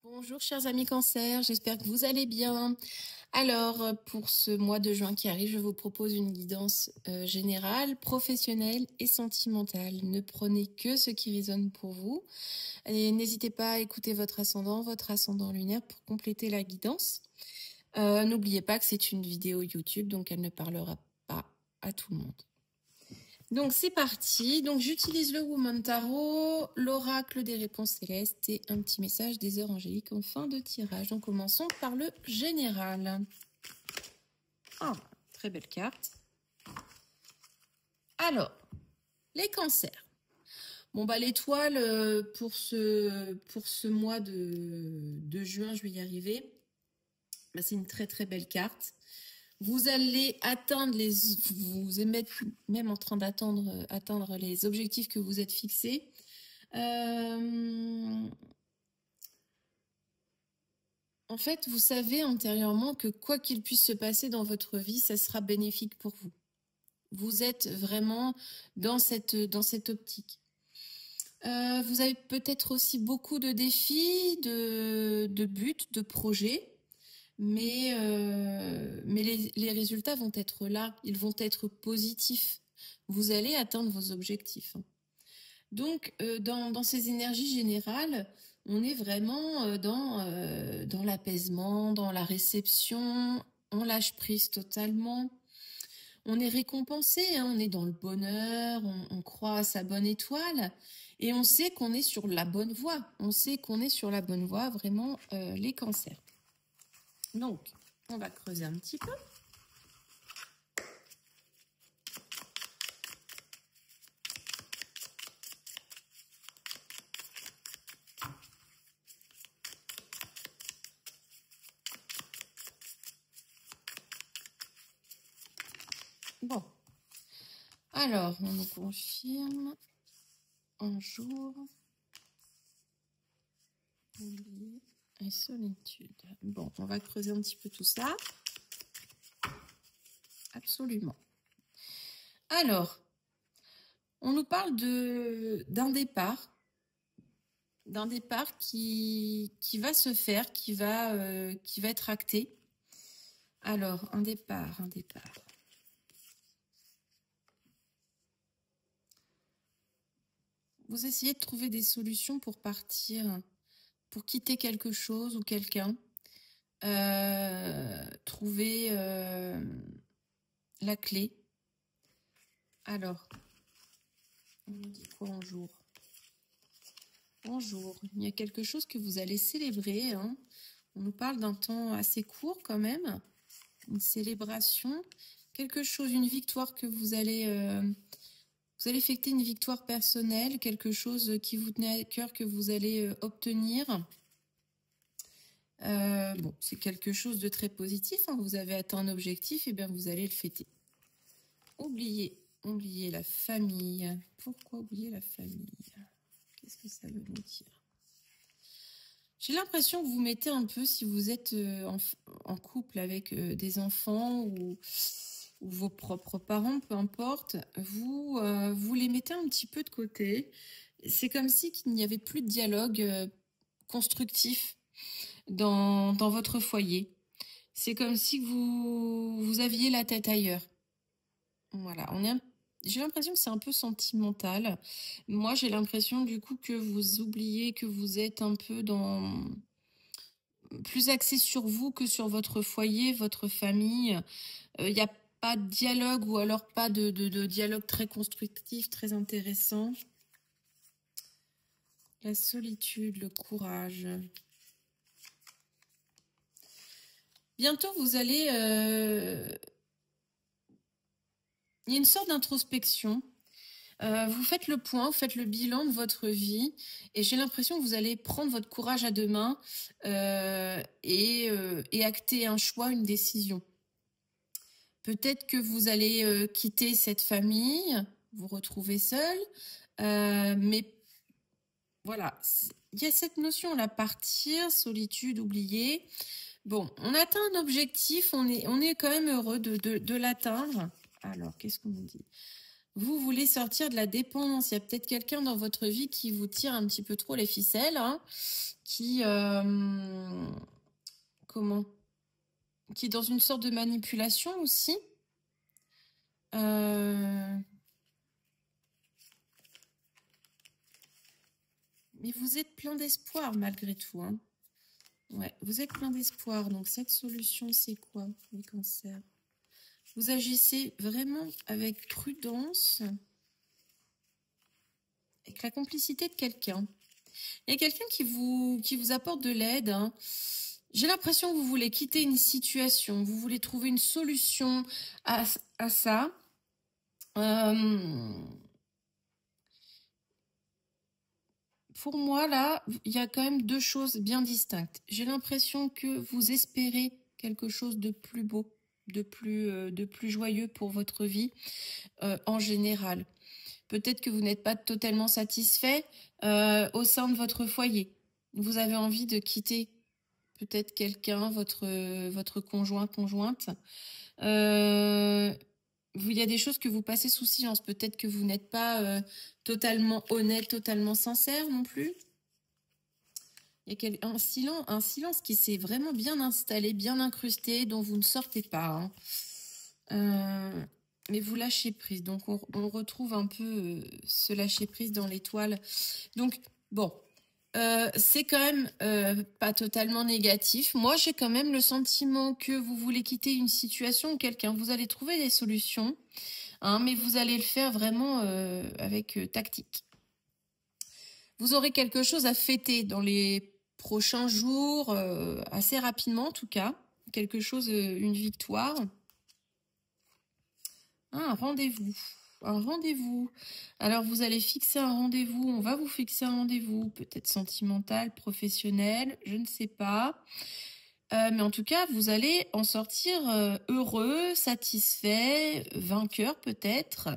Bonjour chers amis Cancer, j'espère que vous allez bien. Alors pour ce mois de juin qui arrive, je vous propose une guidance générale, professionnelle et sentimentale. Ne prenez que ce qui résonne pour vous et n'hésitez pas à écouter votre ascendant lunaire pour compléter la guidance. N'oubliez pas que c'est une vidéo YouTube, donc elle ne parlera pas à tout le monde. Donc c'est parti, donc j'utilise le Woman Tarot, l'oracle des réponses célestes et un petit message des heures angéliques en fin de tirage. Donc commençons par le général. Ah, très belle carte. Alors, les cancers. Bon bah l'étoile pour ce mois de juin, je vais y arriver. Bah, c'est une très très belle carte. Vous allez atteindre vous êtes même en train atteindre les objectifs que vous êtes fixés. En fait, vous savez antérieurement que quoi qu'il puisse se passer dans votre vie, ça sera bénéfique pour vous. Vous êtes vraiment dans cette optique. Vous avez peut-être aussi beaucoup de défis, de buts, de projets. Mais les résultats vont être là, ils vont être positifs. Vous allez atteindre vos objectifs. Donc, dans ces énergies générales, on est vraiment dans l'apaisement, dans la réception, on lâche prise totalement. On est récompensé, hein, on est dans le bonheur, on croit à sa bonne étoile et on sait qu'on est sur la bonne voie. On sait qu'on est sur la bonne voie, vraiment, les cancers. Donc, on va creuser un petit peu. Bon. Alors, on nous confirme un jour oublié et solitude. Bon, on va creuser un petit peu tout ça. Absolument. Alors, on nous parle d'un départ qui va se faire, qui va être acté. Alors, un départ. Vous essayez de trouver des solutions pour partir, pour quitter quelque chose ou quelqu'un. Trouver la clé. Alors, on nous dit quoi en jour? Bonjour, il y a quelque chose que vous allez célébrer. Hein. On nous parle d'un temps assez court quand même. Une célébration. Quelque chose, une victoire que vous allez fêter, une victoire personnelle, quelque chose qui vous tenait à cœur que vous allez obtenir. Bon, c'est quelque chose de très positif. Hein. Vous avez atteint un objectif, et bien vous allez le fêter. Oubliez la famille. Pourquoi oublier la famille? Qu'est-ce que ça veut nous dire? J'ai l'impression que vous mettez un peu, si vous êtes en couple avec des enfants ou vos propres parents, peu importe, vous les mettez un petit peu de côté. C'est comme si qu'il n'y avait plus de dialogue constructif dans votre foyer. C'est comme si vous aviez la tête ailleurs. Voilà, j'ai l'impression que c'est un peu sentimental. Moi, j'ai l'impression du coup que vous oubliez que vous êtes un peu plus axé sur vous que sur votre foyer, votre famille. Il n'y a pas de dialogue ou alors pas de dialogue très constructif, très intéressant. La solitude, le courage. Bientôt, vous allez... il y a une sorte d'introspection. Vous faites le point, vous faites le bilan de votre vie et j'ai l'impression que vous allez prendre votre courage à deux mains et acter un choix, une décision. Peut-être que vous allez quitter cette famille, vous retrouver seul, mais voilà, il y a cette notion-là, partir, solitude, oublier. Bon, on atteint un objectif, on est quand même heureux de l'atteindre. Alors, qu'est-ce qu'on nous dit ? Vous voulez sortir de la dépendance. Il y a peut-être quelqu'un dans votre vie qui vous tire un petit peu trop les ficelles, hein, qui est dans une sorte de manipulation aussi. Mais vous êtes plein d'espoir malgré tout, hein. Ouais, vous êtes plein d'espoir. Donc cette solution, c'est quoi, les cancers? Vous agissez vraiment avec prudence, avec la complicité de quelqu'un. Il y a quelqu'un qui vous apporte de l'aide, hein. J'ai l'impression que vous voulez quitter une situation, vous voulez trouver une solution à ça. Pour moi, là, il y a quand même deux choses bien distinctes. J'ai l'impression que vous espérez quelque chose de plus beau, de plus joyeux pour votre vie en général. Peut-être que vous n'êtes pas totalement satisfait au sein de votre foyer. Vous avez envie de quitter peut-être quelqu'un, votre conjoint, conjointe. Il y a des choses que vous passez sous silence. Peut-être que vous n'êtes pas totalement honnête, totalement sincère non plus. Il y a un silence qui s'est vraiment bien installé, bien incrusté, dont vous ne sortez pas, hein. Mais vous lâchez prise. Donc, on retrouve un peu ce lâcher prise dans l'étoile. Donc, bon, c'est quand même pas totalement négatif. Moi, j'ai quand même le sentiment que vous voulez quitter une situation ou quelqu'un. Vous allez trouver des solutions, hein, mais vous allez le faire vraiment avec tactique. Vous aurez quelque chose à fêter dans les prochains jours, assez rapidement en tout cas. Quelque chose, une victoire. Un rendez-vous. Un rendez-vous. Alors, vous allez fixer un rendez-vous. On va vous fixer un rendez-vous. Peut-être sentimental, professionnel, je ne sais pas. Mais en tout cas, vous allez en sortir heureux, satisfait, vainqueur peut-être.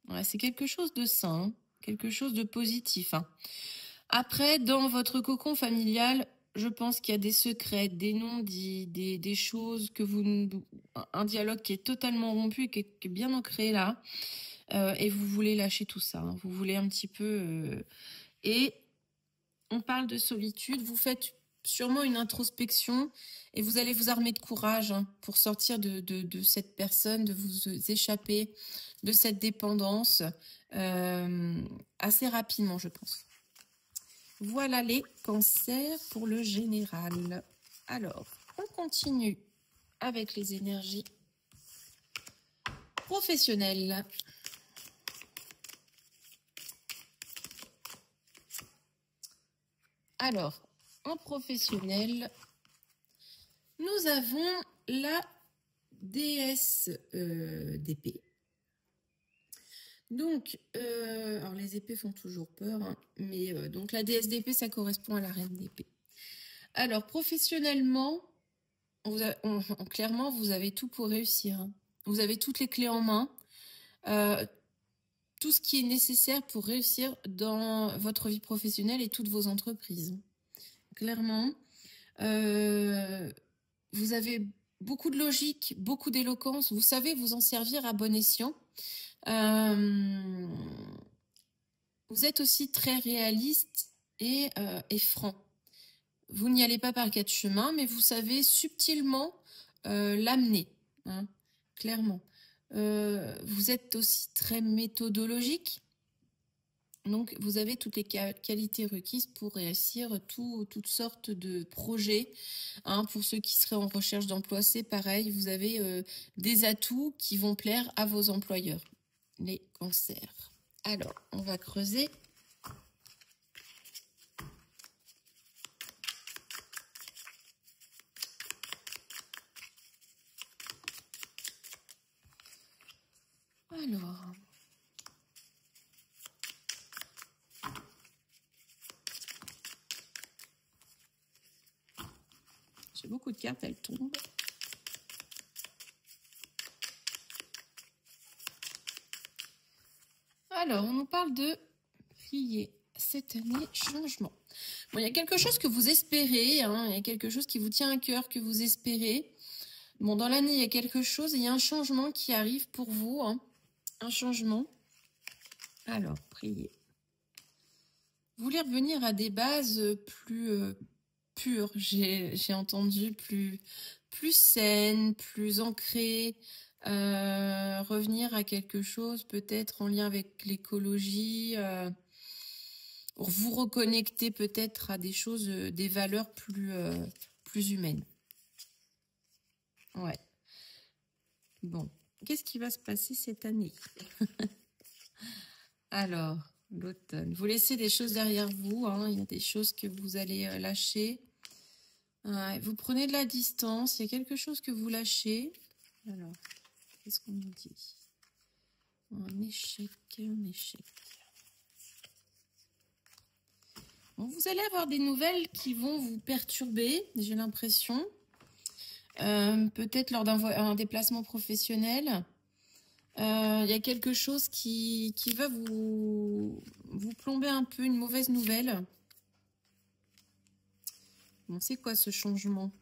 Ouais, c'est quelque chose de sain, quelque chose de positif, hein. Après, dans votre cocon familial, je pense qu'il y a des secrets, des non-dits, des choses que un dialogue qui est totalement rompu et qui est bien ancré là. Et vous voulez lâcher tout ça, hein. Vous voulez un petit peu... Et on parle de solitude. Vous faites sûrement une introspection et vous allez vous armer de courage, hein, pour sortir de cette personne, de vous échapper de cette dépendance assez rapidement, je pense. Voilà les cancers pour le général. Alors, on continue avec les énergies professionnelles. Alors, en professionnel, nous avons la déesse d'épée. Donc, alors les épées font toujours peur, hein, mais donc la déesse d'épée, ça correspond à la reine d'épée. Alors, professionnellement, clairement, vous avez tout pour réussir, hein. Vous avez toutes les clés en main, tout ce qui est nécessaire pour réussir dans votre vie professionnelle et toutes vos entreprises. Clairement, vous avez beaucoup de logique, beaucoup d'éloquence, vous savez vous en servir à bon escient. Vous êtes aussi très réaliste et franc. Vous n'y allez pas par quatre chemins, mais vous savez subtilement l'amener, hein, clairement. Vous êtes aussi très méthodologique. Donc, vous avez toutes les qualités requises pour réussir toutes sortes de projets, hein. Pour ceux qui seraient en recherche d'emploi, c'est pareil. Vous avez des atouts qui vont plaire à vos employeurs. Les cancers. Alors, on va creuser. Alors... J'ai beaucoup de cartes, elles tombent. Alors, on nous parle de prier cette année, changement. Bon, il y a quelque chose que vous espérez, hein, il y a quelque chose qui vous tient à cœur, que vous espérez. Bon, dans l'année, il y a quelque chose, il y a un changement qui arrive pour vous, hein. Un changement. Alors, priez. Vous voulez revenir à des bases plus pures, j'ai entendu, plus saines, plus ancrées, revenir à quelque chose peut-être en lien avec l'écologie, vous reconnecter peut-être à des choses, des valeurs plus humaines. Ouais. Bon, qu'est-ce qui va se passer cette année? Alors, l'automne. Vous laissez des choses derrière vous, hein. Il y a des choses que vous allez lâcher. Ouais, vous prenez de la distance, il y a quelque chose que vous lâchez. Alors, qu'est-ce qu'on nous dit? Un échec, un échec. Bon, vous allez avoir des nouvelles qui vont vous perturber, j'ai l'impression. Peut-être lors d'un déplacement professionnel. Il y a quelque chose qui va vous plomber un peu, une mauvaise nouvelle. Bon, c'est quoi ce changement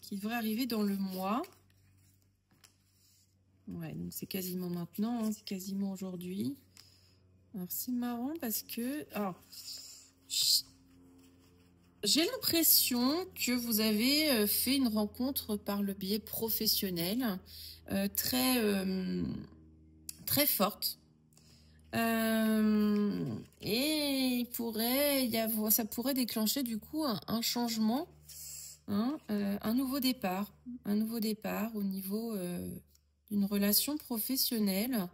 qui devrait arriver dans le mois? Ouais, donc c'est quasiment maintenant, hein, c'est quasiment aujourd'hui. Alors c'est marrant parce que... Alors, j'ai l'impression que vous avez fait une rencontre par le biais professionnel très forte. Et ça pourrait déclencher du coup un changement, hein, un nouveau départ au niveau d'une relation professionnelle.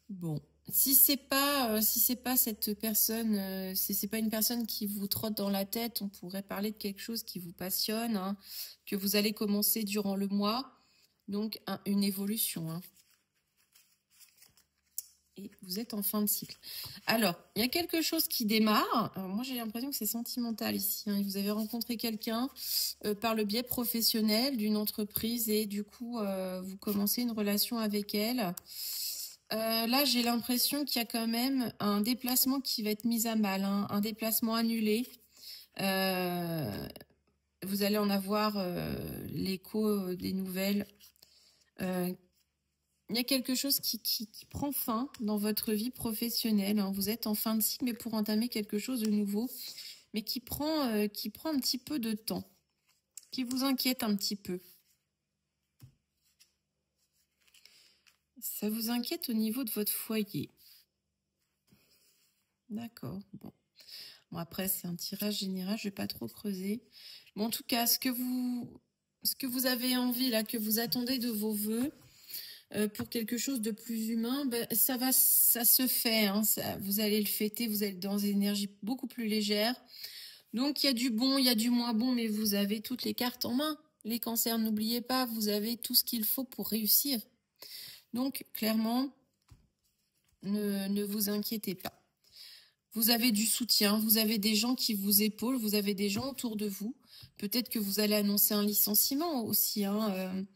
Bon, si c'est pas cette personne, si c'est pas une personne qui vous trotte dans la tête, on pourrait parler de quelque chose qui vous passionne, hein, que vous allez commencer durant le mois, donc une évolution, hein. Et vous êtes en fin de cycle. Alors, il y a quelque chose qui démarre. Alors, moi, j'ai l'impression que c'est sentimental ici, hein. Vous avez rencontré quelqu'un par le biais professionnel d'une entreprise et du coup, vous commencez une relation avec elle. Là, j'ai l'impression qu'il y a quand même un déplacement qui va être mis à mal, hein, un déplacement annulé. Vous allez en avoir l'écho des nouvelles. Il y a quelque chose qui prend fin dans votre vie professionnelle, hein. Vous êtes en fin de cycle, mais pour entamer quelque chose de nouveau, mais qui prend un petit peu de temps, qui vous inquiète un petit peu. Ça vous inquiète au niveau de votre foyer. D'accord, bon. Bon, après, c'est un tirage général, je ne vais pas trop creuser. Bon, en tout cas, ce que vous avez envie, là, que vous attendez de vos vœux, pour quelque chose de plus humain, ben, ça se fait, hein, vous allez le fêter, vous êtes dans une énergie beaucoup plus légère. Donc, il y a du bon, il y a du moins bon, mais vous avez toutes les cartes en main. Les cancers, n'oubliez pas, vous avez tout ce qu'il faut pour réussir. Donc, clairement, ne vous inquiétez pas. Vous avez du soutien, vous avez des gens qui vous épaulent, vous avez des gens autour de vous. Peut-être que vous allez annoncer un licenciement aussi, hein,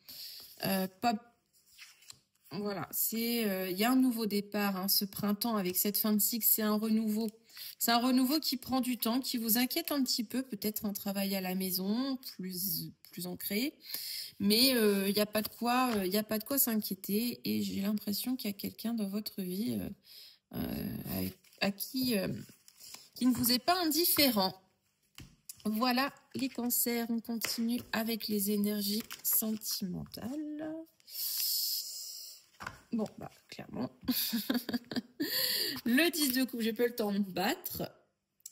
voilà, il y a un nouveau départ, hein, ce printemps avec cette fin de cycle, c'est un renouveau. C'est un renouveau qui prend du temps, qui vous inquiète un petit peu, peut-être un travail à la maison plus ancré, mais il n'y a pas de quoi s'inquiéter. Et j'ai l'impression qu'il y a quelqu'un dans votre vie à qui ne vous est pas indifférent. Voilà les cancers, on continue avec les énergies sentimentales. Bon, bah, clairement. Le 10 de coupe, j'ai pas le temps de me battre.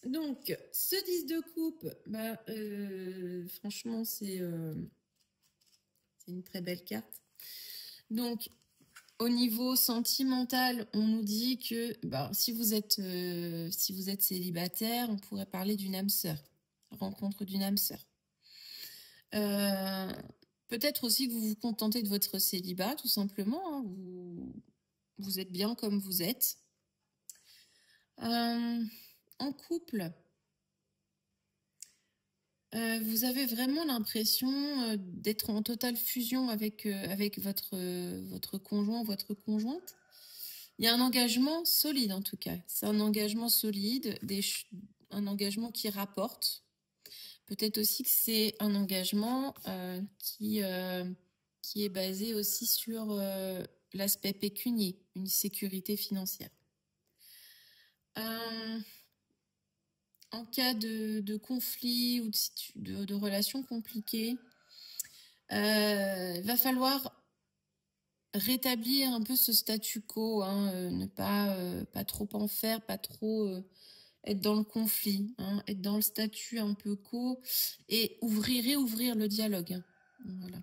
Donc, ce 10 de coupe, bah, franchement, c'est une très belle carte. Donc, au niveau sentimental, on nous dit que bah, si vous êtes célibataire, on pourrait parler d'une âme sœur, rencontre d'une âme sœur. Peut-être aussi que vous vous contentez de votre célibat, tout simplement, hein. Vous êtes bien comme vous êtes. En couple, vous avez vraiment l'impression d'être en totale fusion avec votre conjoint, votre conjointe. Il y a un engagement solide en tout cas. C'est un engagement solide, un engagement qui rapporte. Peut-être aussi que c'est un engagement qui est basé aussi sur l'aspect pécunier, une sécurité financière. En cas de conflit ou de relations compliquées, il va falloir rétablir un peu ce statu quo, hein, ne pas trop en faire, pas trop être dans le conflit, hein, être dans le statut un peu quo et réouvrir le dialogue. Hein. Voilà.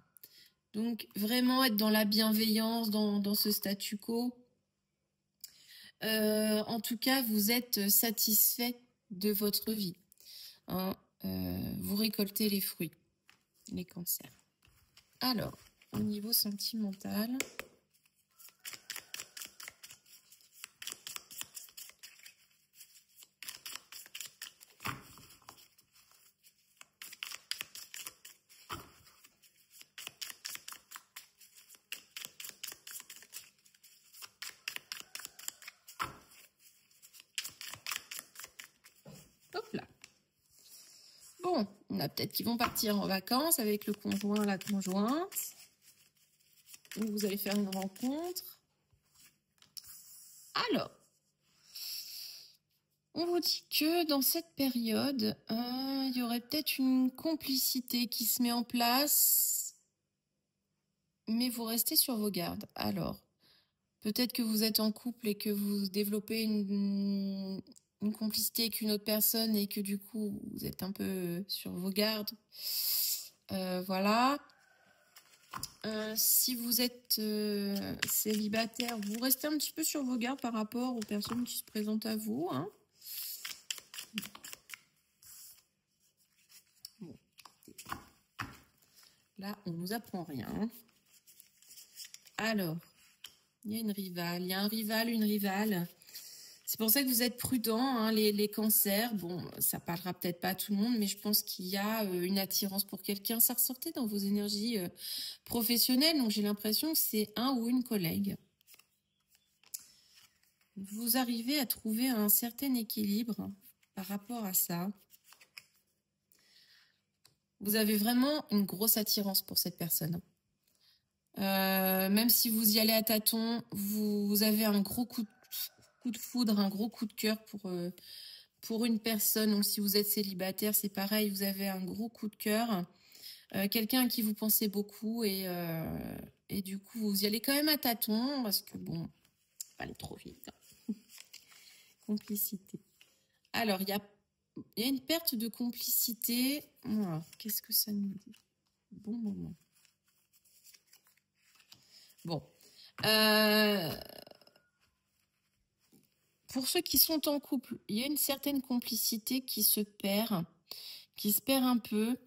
Donc vraiment être dans la bienveillance, dans ce statu quo. En tout cas, vous êtes satisfait de votre vie. Hein. Vous récoltez les fruits, les cancers. Alors, au niveau sentimental... Hop là. Bon, on a peut-être qui vont partir en vacances avec le conjoint, la conjointe. Ou vous allez faire une rencontre. Alors, on vous dit que dans cette période, il y aurait peut-être une complicité qui se met en place, mais vous restez sur vos gardes. Alors, peut-être que vous êtes en couple et que vous développez une complicité avec une autre personne et que du coup, vous êtes un peu sur vos gardes. Voilà. Si vous êtes célibataire, vous restez un petit peu sur vos gardes par rapport aux personnes qui se présentent à vous. Hein. Bon. Là, on nous apprend rien. Alors, il y a une rivale, il y a un rival, une rivale. C'est pour ça que vous êtes prudents, hein, les cancers. Bon, ça parlera peut-être pas à tout le monde, mais je pense qu'il y a une attirance pour quelqu'un. Ça ressortait dans vos énergies professionnelles, donc j'ai l'impression que c'est un ou une collègue. Vous arrivez à trouver un certain équilibre par rapport à ça. Vous avez vraiment une grosse attirance pour cette personne. Même si vous y allez à tâtons, vous avez un gros coup de foudre, un gros coup de cœur pour une personne. Donc si vous êtes célibataire, c'est pareil, vous avez un gros coup de cœur. Quelqu'un à qui vous pensez beaucoup et du coup vous y allez quand même à tâtons parce que bon, pas aller trop vite. Hein. Complicité. Alors il y a une perte de complicité. Voilà. Qu'est-ce que ça nous dit? Bon moment. Bon. Pour ceux qui sont en couple, il y a une certaine complicité qui se perd un peu.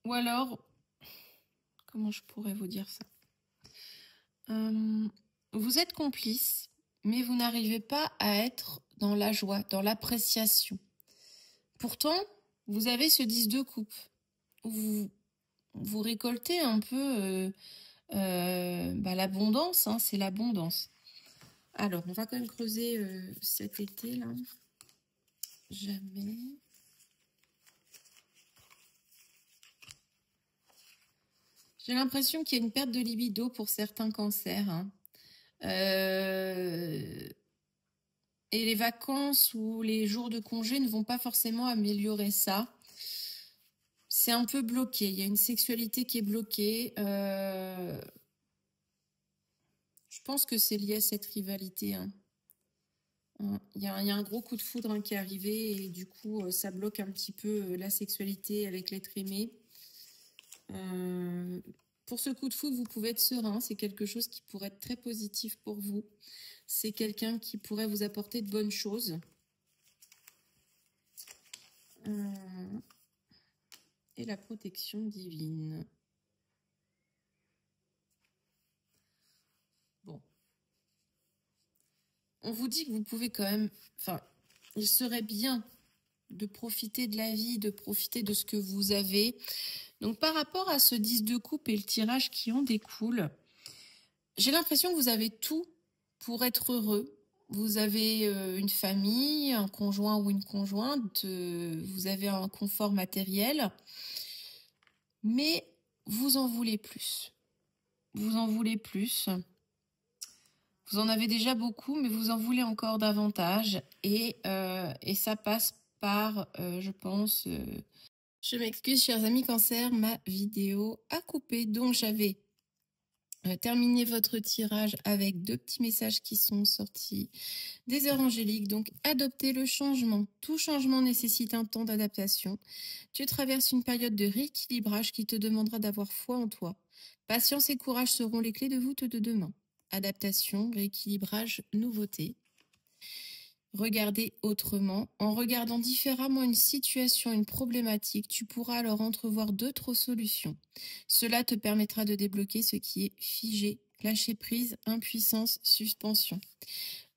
Ou alors, comment je pourrais vous dire ça? Vous êtes complice, mais vous n'arrivez pas à être dans la joie, dans l'appréciation. Pourtant, vous avez ce 10 de coupe. Vous récoltez un peu l'abondance, hein, c'est l'abondance. Alors, on va quand même creuser cet été, là. Jamais. J'ai l'impression qu'il y a une perte de libido pour certains cancers. Hein. Et les vacances ou les jours de congé ne vont pas forcément améliorer ça. C'est un peu bloqué. Il y a une sexualité qui est bloquée. Je pense que c'est lié à cette rivalité. Hein. Il y a un gros coup de foudre qui est arrivé et du coup, ça bloque un petit peu la sexualité avec l'être aimé. Pour ce coup de foudre, vous pouvez être serein. C'est quelque chose qui pourrait être très positif pour vous. C'est quelqu'un qui pourrait vous apporter de bonnes choses. Et la protection divine. Bon. On vous dit que vous pouvez quand même... Enfin, il serait bien de profiter de la vie, de profiter de ce que vous avez. Donc, par rapport à ce 10 de coupe et le tirage qui en découle, j'ai l'impression que vous avez tout pour être heureux. Vous avez une famille, un conjoint ou une conjointe, vous avez un confort matériel, mais vous en voulez plus. Vous en voulez plus. Vous en avez déjà beaucoup, mais vous en voulez encore davantage. Et ça passe par, je pense... Je m'excuse, chers amis Cancer, ma vidéo a coupé. Donc, j'avais terminé votre tirage avec 2 petits messages qui sont sortis des heures angéliques. Donc, adopter le changement. Tout changement nécessite un temps d'adaptation. Tu traverses une période de rééquilibrage qui te demandera d'avoir foi en toi. Patience et courage seront les clés de voûte de demain. Adaptation, rééquilibrage, nouveauté. Regarder autrement. En regardant différemment une situation, une problématique, tu pourras alors entrevoir d'autres solutions. Cela te permettra de débloquer ce qui est figé, lâcher prise, impuissance, suspension.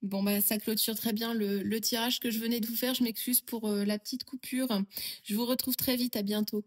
Bon, bah, ça clôture très bien le tirage que je venais de vous faire. Je m'excuse pour la petite coupure. Je vous retrouve très vite. À bientôt.